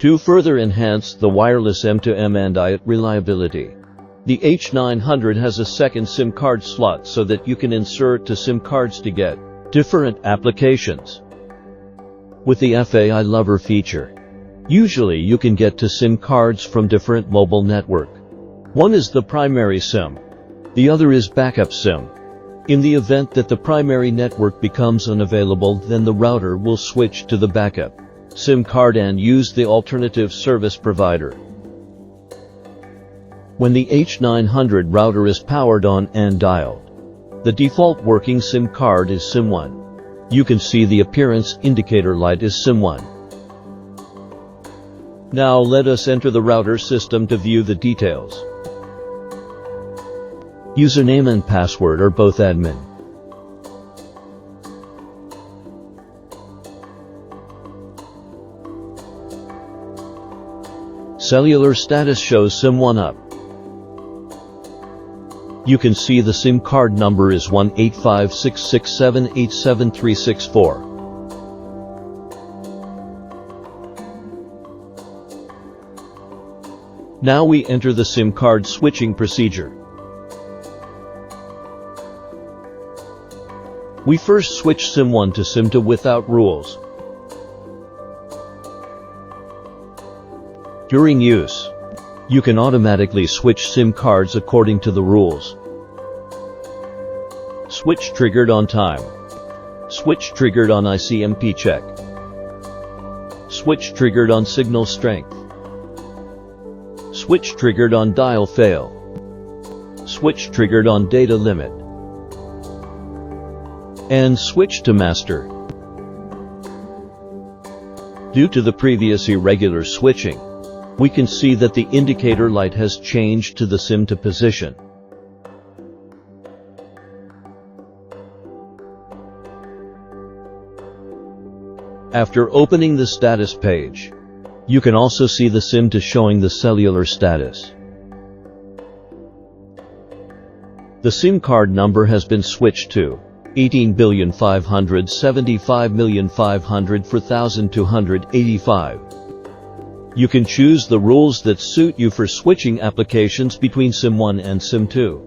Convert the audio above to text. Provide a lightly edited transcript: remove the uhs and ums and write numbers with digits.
To further enhance the wireless M2M and IoT reliability, the H900 has a second SIM card slot so that you can insert two SIM cards to get different applications. With the FAI Lover feature, usually you can get two SIM cards from different mobile network. One is the primary SIM. The other is backup SIM. In the event that the primary network becomes unavailable, then the router will switch to the backup SIM card and use the alternative service provider. When the H900 router is powered on and dialed, the default working SIM card is SIM1. You can see the appearance indicator light is SIM1. Now let us enter the router system to view the details. Username and password are both admin. Cellular status shows SIM1 up. You can see the SIM card number is 18566787364. Now we enter the SIM card switching procedure. We first switch SIM1 to SIM2 without rules. During use, you can automatically switch SIM cards according to the rules. Switch triggered on time. Switch triggered on ICMP check. Switch triggered on signal strength. Switch triggered on dial fail. Switch triggered on data limit. And switch to master. Due to the previous irregular switching, we can see that the indicator light has changed to the SIM2 position. After opening the status page, you can also see the SIM2 showing the cellular status. The SIM card number has been switched to 18,575,500,4285. You can choose the rules that suit you for switching applications between SIM1 and SIM2.